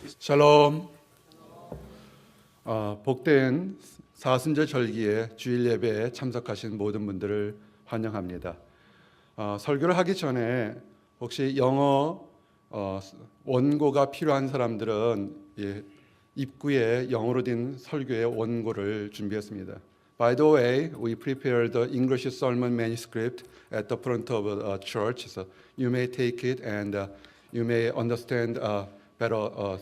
샬롬. 복된 사순절 절기에 주일 예배에 참석하신 모든 분들을 환영합니다. 설교를 하기 전에 혹시 영어 원고가 필요한 사람들은 입구에 영어로 된 설교의 원고를 준비했습니다. By the way, we prepared the English sermon manuscript at the front of the church, so you may take it and you may understand better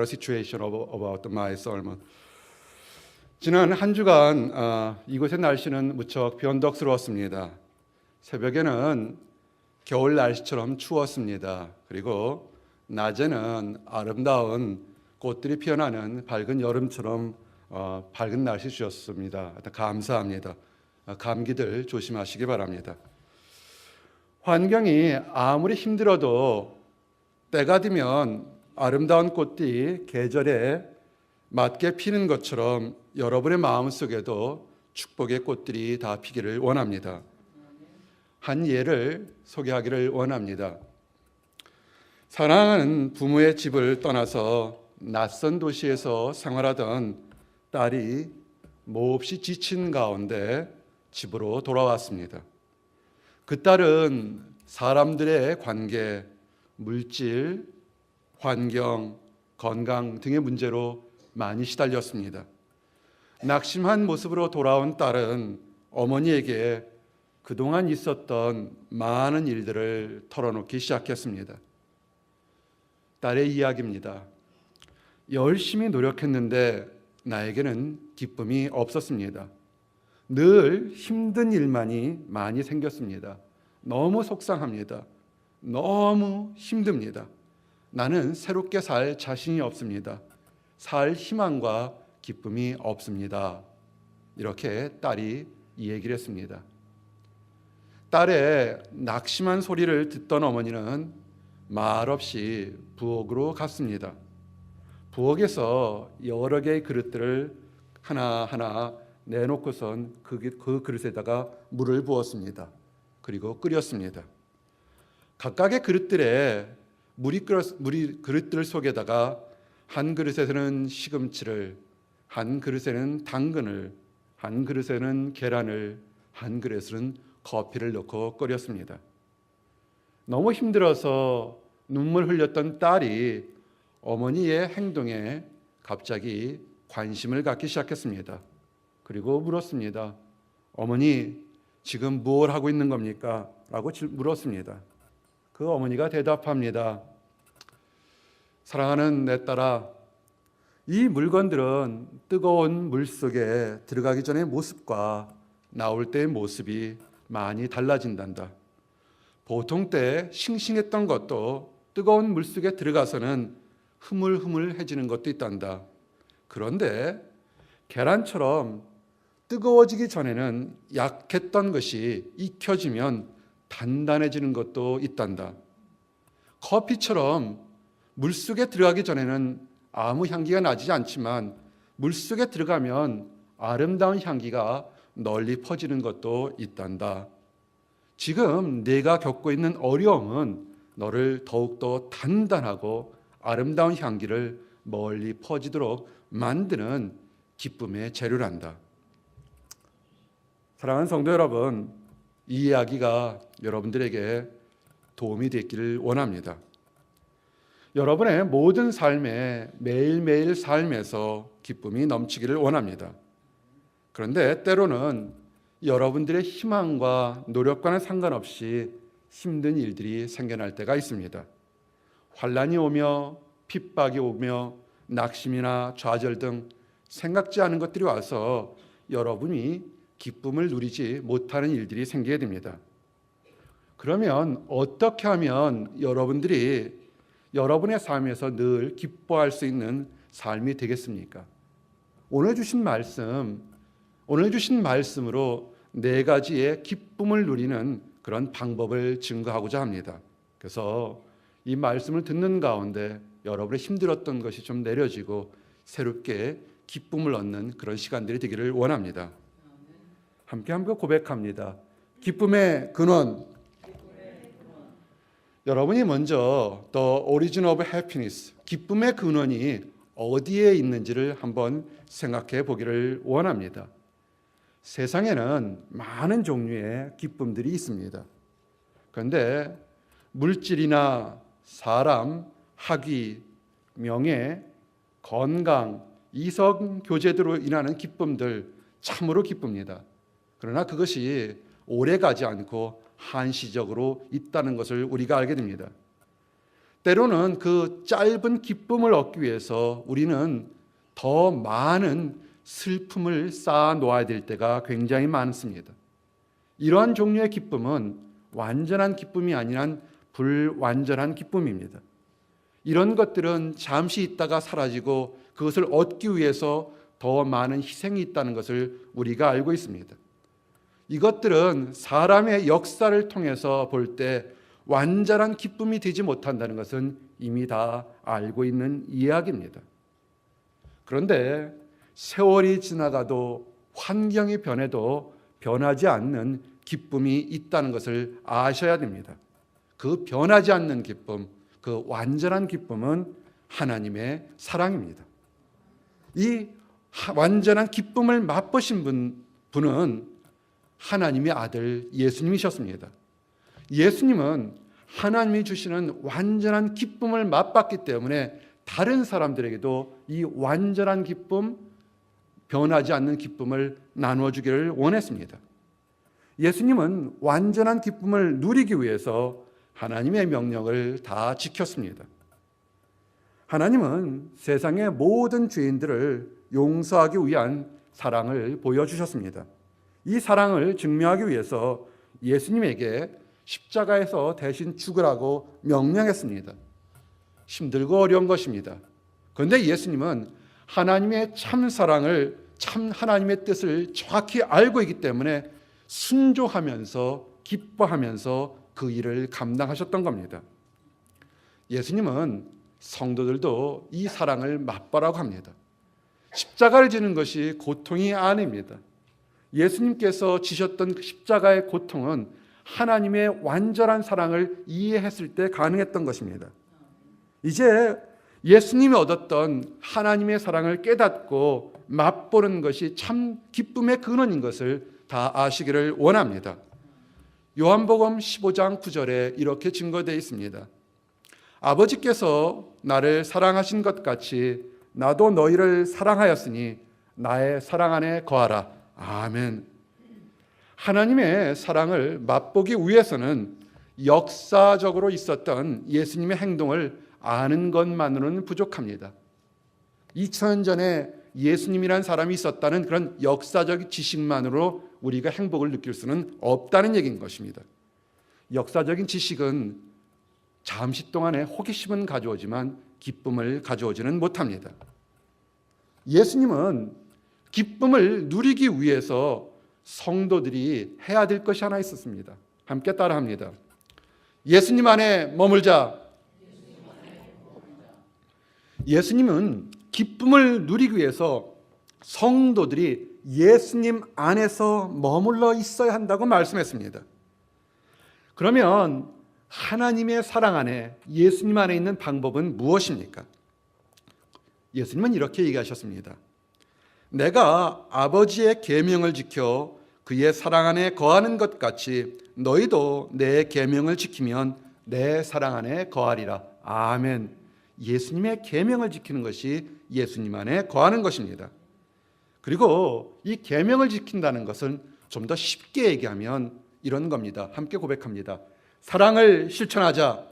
situation about my sermon. 지난 한 주간 이곳의 날씨는 무척 변덕스러웠습니다. 새벽에는 겨울 날씨처럼 추웠습니다. 그리고 낮에는 아름다운 꽃들이 피어나는 밝은 여름처럼 밝은 날씨 주셨습니다. 감사합니다. 감기들 조심하시기 바랍니다. 환경이 아무리 힘들어도 때가 되면 아름다운 꽃들이 계절에 맞게 피는 것처럼 여러분의 마음속에도 축복의 꽃들이 다 피기를 원합니다. 한 예를 소개하기를 원합니다. 사랑하는 부모의 집을 떠나서 낯선 도시에서 생활하던 딸이 몹시 지친 가운데 집으로 돌아왔습니다. 그 딸은 사람들의 관계, 물질, 환경, 건강 등의 문제로 많이 시달렸습니다. 낙심한 모습으로 돌아온 딸은 어머니에게 그동안 있었던 많은 일들을 털어놓기 시작했습니다. 딸의 이야기입니다. 열심히 노력했는데 나에게는 기쁨이 없었습니다. 늘 힘든 일만이 많이 생겼습니다. 너무 속상합니다. 너무 힘듭니다. 나는 새롭게 살 자신이 없습니다. 살 희망과 기쁨이 없습니다. 이렇게 딸이 이 얘기를 했습니다. 딸의 낙심한 소리를 듣던 어머니는 말없이 부엌으로 갔습니다. 부엌에서 여러 개의 그릇들을 하나하나 내놓고선 그 그릇에다가 물을 부었습니다. 그리고 끓였습니다. 각각의 그릇들에 그릇들 속에다가 한 그릇에는 시금치를, 한 그릇에는 당근을, 한 그릇에는 계란을, 한 그릇에는 커피를 넣고 끓였습니다. 너무 힘들어서 눈물 흘렸던 딸이 어머니의 행동에 갑자기 관심을 갖기 시작했습니다. 그리고 물었습니다. 어머니, 지금 무엇을 하고 있는 겁니까? 라고 물었습니다. 그 어머니가 대답합니다. 사랑하는 내 딸아, 이 물건들은 뜨거운 물 속에 들어가기 전의 모습과 나올 때의 모습이 많이 달라진단다. 보통 때 싱싱했던 것도 뜨거운 물 속에 들어가서는 흐물흐물해지는 것도 있단다. 그런데 계란처럼 뜨거워지기 전에는 약했던 것이 익혀지면 단단해지는 것도 있단다. 커피처럼 물속에 들어가기 전에는 아무 향기가 나지 않지만 물속에 들어가면 아름다운 향기가 널리 퍼지는 것도 있단다. 지금 내가 겪고 있는 어려움은 너를 더욱더 단단하고 아름다운 향기를 멀리 퍼지도록 만드는 기쁨의 재료란다. 사랑하는 성도 여러분, 이 이야기가 여러분들에게 도움이 됐기를 원합니다. 여러분의 모든 삶에 매일매일 삶에서 기쁨이 넘치기를 원합니다. 그런데 때로는 여러분들의 희망과 노력과는 상관없이 힘든 일들이 생겨날 때가 있습니다. 환난이 오며 핍박이 오며 낙심이나 좌절 등 생각지 않은 것들이 와서 여러분이 기쁨을 누리지 못하는 일들이 생기게 됩니다. 그러면 어떻게 하면 여러분들이 여러분의 삶에서 늘 기뻐할 수 있는 삶이 되겠습니까? 오늘 주신 말씀으로 4가지의 기쁨을 누리는 그런 방법을 증거하고자 합니다. 그래서 이 말씀을 듣는 가운데 여러분의 힘들었던 것이 좀 내려지고 새롭게 기쁨을 얻는 그런 시간들이 되기를 원합니다. 함께 한번 고백합니다. 기쁨의 근원, 여러분이 먼저 The Origin of Happiness, 기쁨의 근원이 어디에 있는지를 한번 생각해 보기를 원합니다. 세상에는 많은 종류의 기쁨들이 있습니다. 그런데 물질이나 사람, 학위, 명예, 건강, 이성 교제로 인하는 기쁨들 참으로 기쁩니다. 그러나 그것이 오래가지 않고 한시적으로 있다는 것을 우리가 알게 됩니다. 때로는 그 짧은 기쁨을 얻기 위해서 우리는 더 많은 슬픔을 쌓아 놓아야 될 때가 굉장히 많습니다. 이러한 종류의 기쁨은 완전한 기쁨이 아니란 불완전한 기쁨입니다. 이런 것들은 잠시 있다가 사라지고 그것을 얻기 위해서 더 많은 희생이 있다는 것을 우리가 알고 있습니다. 이것들은 사람의 역사를 통해서 볼 때 완전한 기쁨이 되지 못한다는 것은 이미 다 알고 있는 이야기입니다. 그런데 세월이 지나가도 환경이 변해도 변하지 않는 기쁨이 있다는 것을 아셔야 됩니다. 그 변하지 않는 기쁨, 그 완전한 기쁨은 하나님의 사랑입니다. 이 완전한 기쁨을 맛보신 분은 하나님의 아들 예수님이셨습니다. 예수님은 하나님이 주시는 완전한 기쁨을 맛봤기 때문에 다른 사람들에게도 이 완전한 기쁨, 변하지 않는 기쁨을 나누어 주기를 원했습니다. 예수님은 완전한 기쁨을 누리기 위해서 하나님의 명령을 다 지켰습니다. 하나님은 세상의 모든 죄인들을 용서하기 위한 사랑을 보여주셨습니다. 이 사랑을 증명하기 위해서 예수님에게 십자가에서 대신 죽으라고 명령했습니다. 힘들고 어려운 것입니다. 그런데 예수님은 하나님의 참 사랑을, 참 하나님의 뜻을 정확히 알고 있기 때문에 순종하면서 기뻐하면서 그 일을 감당하셨던 겁니다. 예수님은 성도들도 이 사랑을 맛보라고 합니다. 십자가를 지는 것이 고통이 아닙니다. 예수님께서 지셨던 십자가의 고통은 하나님의 완전한 사랑을 이해했을 때 가능했던 것입니다. 이제 예수님이 얻었던 하나님의 사랑을 깨닫고 맛보는 것이 참 기쁨의 근원인 것을 다 아시기를 원합니다. 요한복음 15장 9절에 이렇게 증거되어 있습니다. 아버지께서 나를 사랑하신 것 같이 나도 너희를 사랑하였으니 나의 사랑 안에 거하라. 아멘. 하나님의 사랑을 맛보기 위해서는 역사적으로 있었던 예수님의 행동을 아는 것만으로는 부족합니다. 2000년 전에 예수님이라는 사람이 있었다는 그런 역사적 지식만으로 우리가 행복을 느낄 수는 없다는 얘기인 것입니다. 역사적인 지식은 잠시 동안의 호기심은 가져오지만 기쁨을 가져오지는 못합니다. 예수님은 기쁨을 누리기 위해서 성도들이 해야 될 것이 하나 있었습니다. 함께 따라합니다. 예수님 안에 머물자. 예수님은 기쁨을 누리기 위해서 성도들이 예수님 안에서 머물러 있어야 한다고 말씀했습니다. 그러면 하나님의 사랑 안에, 예수님 안에 있는 방법은 무엇입니까? 예수님은 이렇게 얘기하셨습니다. 내가 아버지의 계명을 지켜 그의 사랑 안에 거하는 것 같이 너희도 내 계명을 지키면 내 사랑 안에 거하리라. 아멘. 예수님의 계명을 지키는 것이 예수님 안에 거하는 것입니다. 그리고 이 계명을 지킨다는 것은 좀 더 쉽게 얘기하면 이런 겁니다. 함께 고백합니다. 사랑을 실천하자.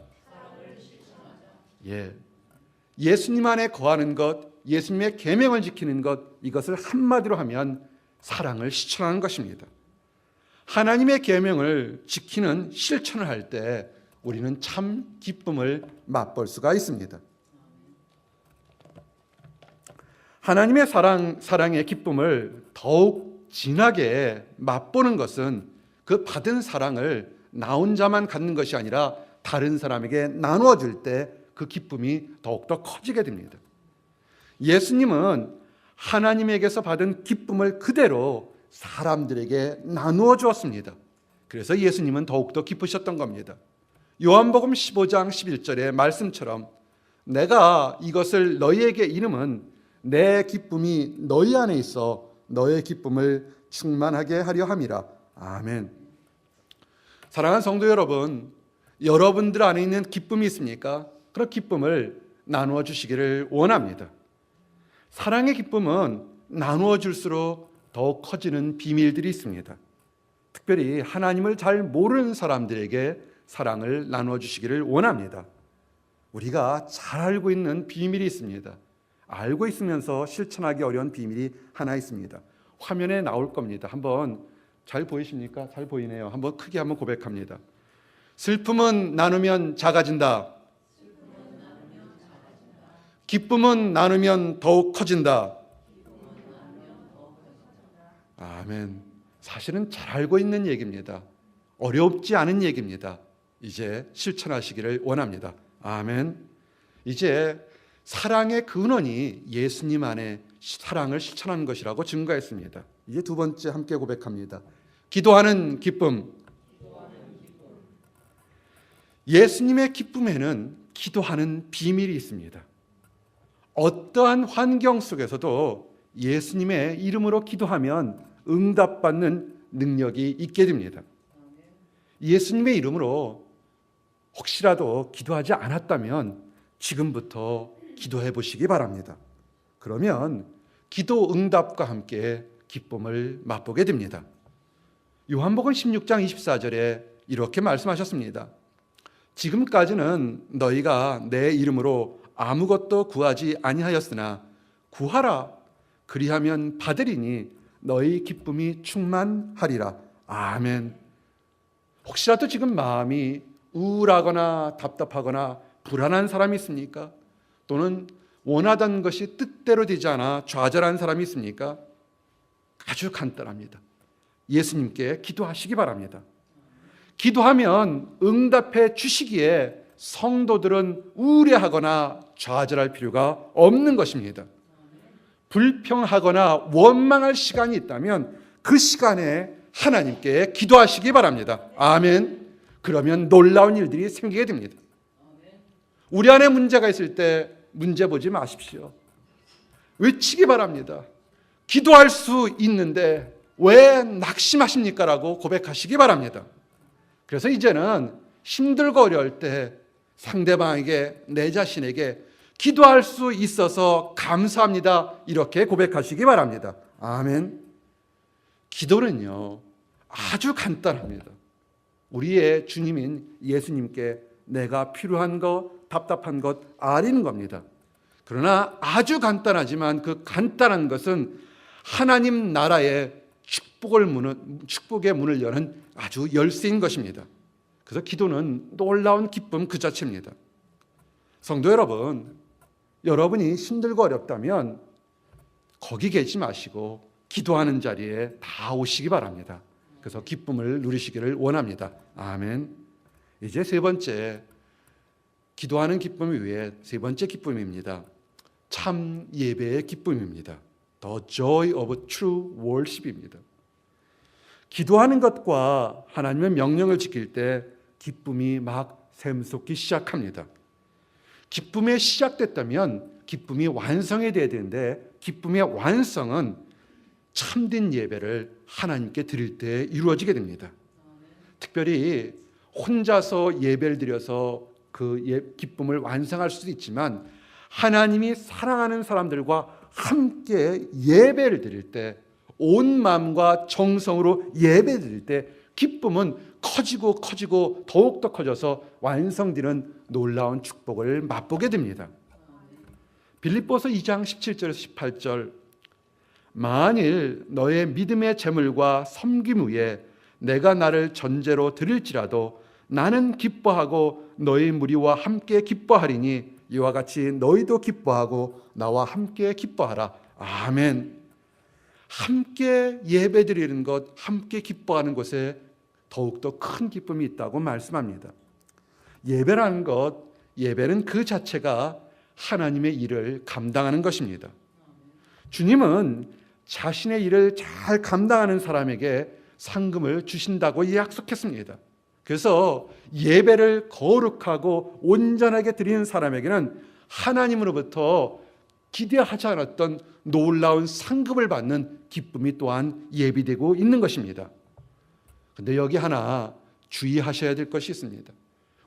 예. 예수님 안에 거하는 것, 예수님의 계명을 지키는 것, 이것을 한마디로 하면 사랑을 실천하는 것입니다. 하나님의 계명을 지키는 실천을 할 때 우리는 참 기쁨을 맛볼 수가 있습니다. 하나님의 사랑의 기쁨을 더욱 진하게 맛보는 것은 그 받은 사랑을 나 혼자만 갖는 것이 아니라 다른 사람에게 나누어 줄 때 그 기쁨이 더욱더 커지게 됩니다. 예수님은 하나님에게서 받은 기쁨을 그대로 사람들에게 나누어 주었습니다. 그래서 예수님은 더욱더 기쁘셨던 겁니다. 요한복음 15장 11절의 말씀처럼 내가 이것을 너희에게 이름은 내 기쁨이 너희 안에 있어 너의 기쁨을 충만하게 하려 함이라. 아멘. 사랑하는 성도 여러분, 여러분들 안에 있는 기쁨이 있습니까? 그런 기쁨을 나누어 주시기를 원합니다. 사랑의 기쁨은 나누어 줄수록 더욱 커지는 비밀들이 있습니다. 특별히 하나님을 잘 모르는 사람들에게 사랑을 나누어 주시기를 원합니다. 우리가 잘 알고 있는 비밀이 있습니다. 알고 있으면서 실천하기 어려운 비밀이 하나 있습니다. 화면에 나올 겁니다. 한번 잘 보이십니까? 잘 보이네요. 한번 크게 한번 고백합니다. 슬픔은 나누면 작아진다. 기쁨은 나누면 더욱 커진다. 아멘. 사실은 잘 알고 있는 얘기입니다. 어렵지 않은 얘기입니다. 이제 실천하시기를 원합니다. 아멘. 이제 사랑의 근원이 예수님 안에 사랑을 실천하는 것이라고 증거했습니다. 이제 두 번째 함께 고백합니다. 기도하는 기쁨. 예수님의 기쁨에는 기도하는 비밀이 있습니다. 어떠한 환경 속에서도 예수님의 이름으로 기도하면 응답받는 능력이 있게 됩니다. 예수님의 이름으로 혹시라도 기도하지 않았다면 지금부터 기도해 보시기 바랍니다. 그러면 기도 응답과 함께 기쁨을 맛보게 됩니다. 요한복음 16장 24절에 이렇게 말씀하셨습니다. 지금까지는 너희가 내 이름으로 아무것도 구하지 아니하였으나 구하라. 그리하면 받으리니 너희 기쁨이 충만하리라. 아멘. 혹시라도 지금 마음이 우울하거나 답답하거나 불안한 사람이 있습니까? 또는 원하던 것이 뜻대로 되지 않아 좌절한 사람이 있습니까? 아주 간단합니다. 예수님께 기도하시기 바랍니다. 기도하면 응답해 주시기에 성도들은 우려하거나 좌절할 필요가 없는 것입니다. 불평하거나 원망할 시간이 있다면 그 시간에 하나님께 기도하시기 바랍니다. 아멘. 그러면 놀라운 일들이 생기게 됩니다. 우리 안에 문제가 있을 때 문제 보지 마십시오. 외치기 바랍니다. 기도할 수 있는데 왜 낙심하십니까? 라고 고백하시기 바랍니다. 그래서 이제는 힘들고 어려울 때 상대방에게, 내 자신에게 기도할 수 있어서 감사합니다. 이렇게 고백하시기 바랍니다. 아멘. 기도는요, 아주 간단합니다. 우리의 주님인 예수님께 내가 필요한 것, 답답한 것 아리는 겁니다. 그러나 아주 간단하지만 그 간단한 것은 하나님 나라의 축복의 문을 여는 아주 열쇠인 것입니다. 그래서 기도는 놀라운 기쁨 그 자체입니다. 성도 여러분, 여러분이 힘들고 어렵다면 거기 계지 마시고 기도하는 자리에 다 오시기 바랍니다. 그래서 기쁨을 누리시기를 원합니다. 아멘. 이제 세 번째, 기도하는 기쁨 위에 세 번째 기쁨입니다. 참 예배의 기쁨입니다. The joy of true worship입니다. 기도하는 것과 하나님의 명령을 지킬 때 기쁨이 막 샘솟기 시작합니다. 기쁨이 시작됐다면 기쁨이 완성이 돼야 되는데 기쁨의 완성은 참된 예배를 하나님께 드릴 때 이루어지게 됩니다. 특별히 혼자서 예배를 드려서 그 기쁨을 완성할 수도 있지만 하나님이 사랑하는 사람들과 함께 예배를 드릴 때, 온 마음과 정성으로 예배 드릴 때 기쁨은 커지고 커지고 더욱더 커져서 완성되는 놀라운 축복을 맛보게 됩니다. 빌립보서 2장 17절에서 18절, 만일 너의 믿음의 재물과 섬김 위에 내가 나를 전제로 드릴지라도 나는 기뻐하고 너희 무리와 함께 기뻐하리니 이와 같이 너희도 기뻐하고 나와 함께 기뻐하라. 아멘. 함께 예배드리는 것, 함께 기뻐하는 것에 더욱더 큰 기쁨이 있다고 말씀합니다. 예배라는 것, 예배는 그 자체가 하나님의 일을 감당하는 것입니다. 주님은 자신의 일을 잘 감당하는 사람에게 상금을 주신다고 약속했습니다. 그래서 예배를 거룩하고 온전하게 드리는 사람에게는 하나님으로부터 기대하지 않았던 놀라운 상급을 받는 기쁨이 또한 예비되고 있는 것입니다. 그런데 여기 하나 주의하셔야 될 것이 있습니다.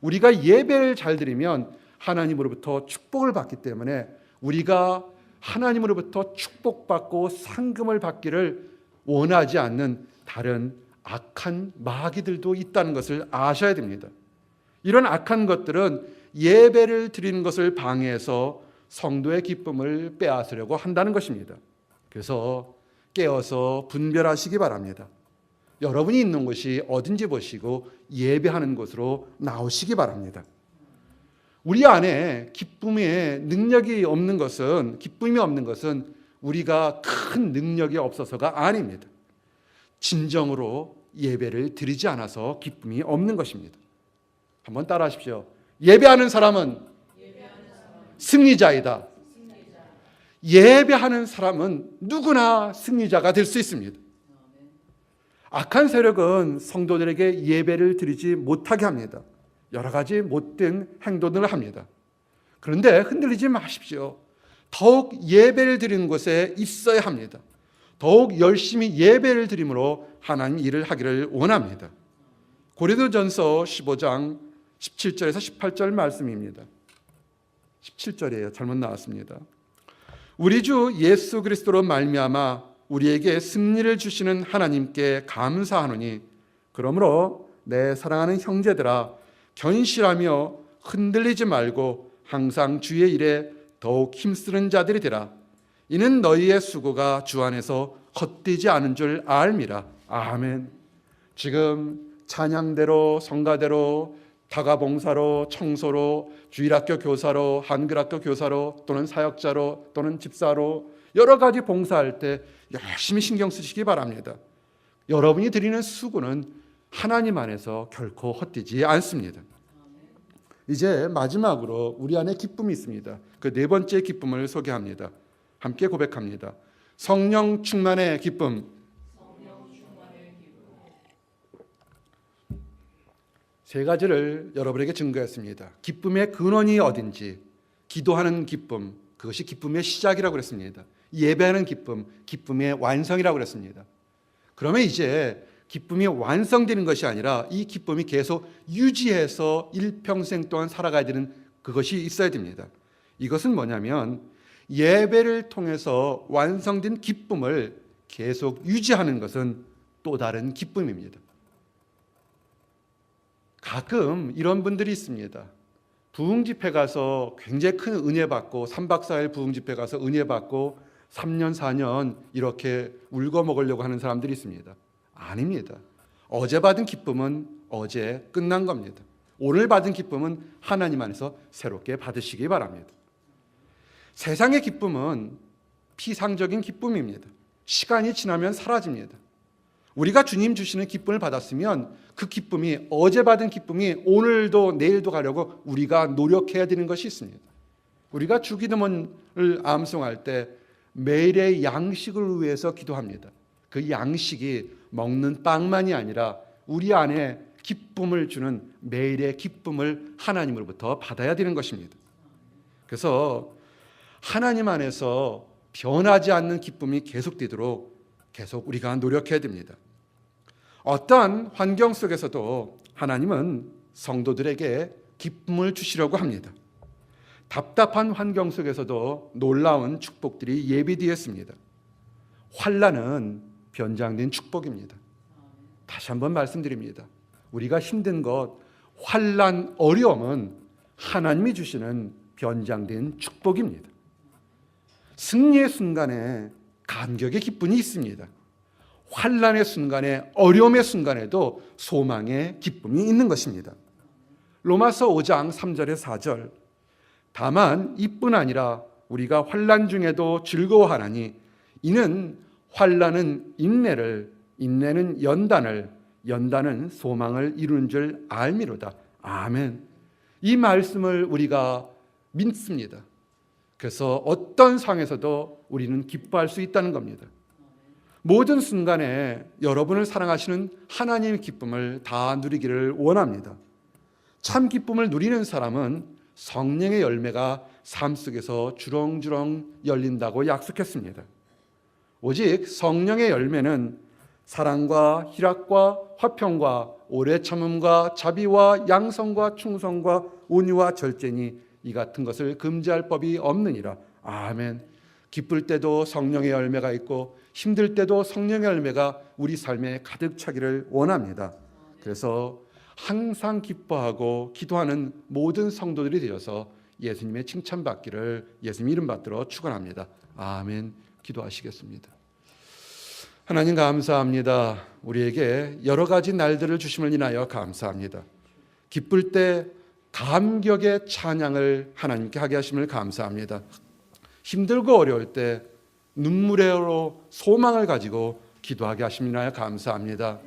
우리가 예배를 잘 드리면 하나님으로부터 축복을 받기 때문에 우리가 하나님으로부터 축복받고 상금을 받기를 원하지 않는 다른 악한 마귀들도 있다는 것을 아셔야 됩니다. 이런 악한 것들은 예배를 드리는 것을 방해해서 성도의 기쁨을 빼앗으려고 한다는 것입니다. 그래서 깨어서 분별하시기 바랍니다. 여러분이 있는 곳이 어딘지 보시고 예배하는 곳으로 나오시기 바랍니다. 우리 안에 기쁨의 능력이 없는 것은, 기쁨이 없는 것은 우리가 큰 능력이 없어서가 아닙니다. 진정으로 예배를 드리지 않아서 기쁨이 없는 것입니다. 한번 따라 하십시오. 예배하는 사람은 승리자이다. 예배하는 사람은 누구나 승리자가 될 수 있습니다. 악한 세력은 성도들에게 예배를 드리지 못하게 합니다. 여러 가지 못된 행동을 합니다. 그런데 흔들리지 마십시오. 더욱 예배를 드리는 곳에 있어야 합니다. 더욱 열심히 예배를 드림으로 하나님 일을 하기를 원합니다. 고린도전서 15장 17절에서 18절 말씀입니다. 17절이에요. 잘못 나왔습니다. 우리 주 예수 그리스도로 말미암아 우리에게 승리를 주시는 하나님께 감사하노니 그러므로 내 사랑하는 형제들아 견실하며 흔들리지 말고 항상 주의 일에 더욱 힘쓰는 자들이 되라. 이는 너희의 수고가 주 안에서 헛되지 않은 줄 알미라. 아멘. 지금 찬양대로, 성가대로, 다가봉사로, 청소로, 주일학교 교사로, 한글학교 교사로, 또는 사역자로, 또는 집사로 여러 가지 봉사할 때 열심히 신경 쓰시기 바랍니다. 여러분이 드리는 수고는 하나님 안에서 결코 헛되지 않습니다. 이제 마지막으로 우리 안에 기쁨이 있습니다. 그 네 번째 기쁨을 소개합니다. 함께 고백합니다. 성령 충만의 기쁨. 세 가지를 여러분에게 증거했습니다. 기쁨의 근원이 어딘지, 기도하는 기쁨, 그것이 기쁨의 시작이라고 그랬습니다. 예배하는 기쁨, 기쁨의 완성이라고 그랬습니다. 그러면 이제 기쁨이 완성되는 것이 아니라 이 기쁨이 계속 유지해서 일평생 동안 살아가야 되는 그것이 있어야 됩니다. 이것은 뭐냐면 예배를 통해서 완성된 기쁨을 계속 유지하는 것은 또 다른 기쁨입니다. 가끔 이런 분들이 있습니다. 부흥집회 가서 굉장히 큰 은혜 받고 3박 4일 부흥집회 가서 은혜 받고 3년 4년 이렇게 울고 먹으려고 하는 사람들이 있습니다. 아닙니다. 어제 받은 기쁨은 어제 끝난 겁니다. 오늘 받은 기쁨은 하나님 안에서 새롭게 받으시기 바랍니다. 세상의 기쁨은 피상적인 기쁨입니다. 시간이 지나면 사라집니다. 우리가 주님 주시는 기쁨을 받았으면 그 기쁨이 어제 받은 기쁨이 오늘도 내일도 가려고 우리가 노력해야 되는 것이 있습니다. 우리가 주기도문을 암송할 때 매일의 양식을 위해서 기도합니다. 그 양식이 먹는 빵만이 아니라 우리 안에 기쁨을 주는 매일의 기쁨을 하나님으로부터 받아야 되는 것입니다. 그래서 하나님 안에서 변하지 않는 기쁨이 계속되도록 계속 우리가 노력해야 됩니다. 어떠한 환경 속에서도 하나님은 성도들에게 기쁨을 주시려고 합니다. 답답한 환경 속에서도 놀라운 축복들이 예비되었습니다. 환난은 변장된 축복입니다. 다시 한번 말씀드립니다. 우리가 힘든 것, 환난, 어려움은 하나님이 주시는 변장된 축복입니다. 승리의 순간에 감격의 기쁨이 있습니다. 환난의 순간에, 어려움의 순간에도 소망의 기쁨이 있는 것입니다. 로마서 5장 3절에 4절. 다만 이뿐 아니라 우리가 환난 중에도 즐거워하나니 이는 환난은 인내를, 인내는 연단을, 연단은 소망을 이루는 줄 알미로다. 아멘. 이 말씀을 우리가 믿습니다. 그래서 어떤 상황에서도 우리는 기뻐할 수 있다는 겁니다. 모든 순간에 여러분을 사랑하시는 하나님의 기쁨을 다 누리기를 원합니다. 참 기쁨을 누리는 사람은 성령의 열매가 삶 속에서 주렁주렁 열린다고 약속했습니다. 오직 성령의 열매는 사랑과 희락과 화평과 오래 참음과 자비와 양성과 충성과 온유와 절제니 이 같은 것을 금지할 법이 없느니라. 아멘. 기쁠 때도 성령의 열매가 있고 힘들 때도 성령의 열매가 우리 삶에 가득 차기를 원합니다. 그래서 항상 기뻐하고 기도하는 모든 성도들이 되어서 예수님의 칭찬받기를 예수님 이름 받들어 축원합니다. 아멘. 기도하시겠습니다. 하나님 감사합니다. 우리에게 여러 가지 날들을 주심을 인하여 감사합니다. 기쁠 때 감격의 찬양을 하나님께 하게 하심을 감사합니다. 힘들고 어려울 때 눈물로 소망을 가지고 기도하게 하심을 인하여 감사합니다.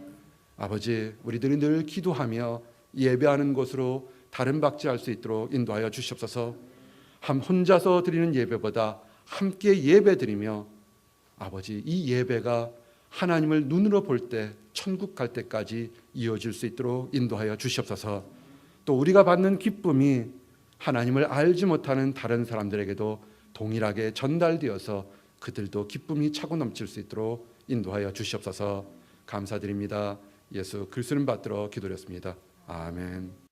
아버지, 우리들이 늘 기도하며 예배하는 곳으로 다른 박지할 수 있도록 인도하여 주시옵소서. 혼자서 드리는 예배보다 함께 예배 드리며 아버지, 이 예배가 하나님을 눈으로 볼 때 천국 갈 때까지 이어질 수 있도록 인도하여 주시옵소서. 또 우리가 받는 기쁨이 하나님을 알지 못하는 다른 사람들에게도 동일하게 전달되어서 그들도 기쁨이 차고 넘칠 수 있도록 인도하여 주시옵소서. 감사드립니다. 예수 그리스도를 받들어 기도드렸습니다. 아멘.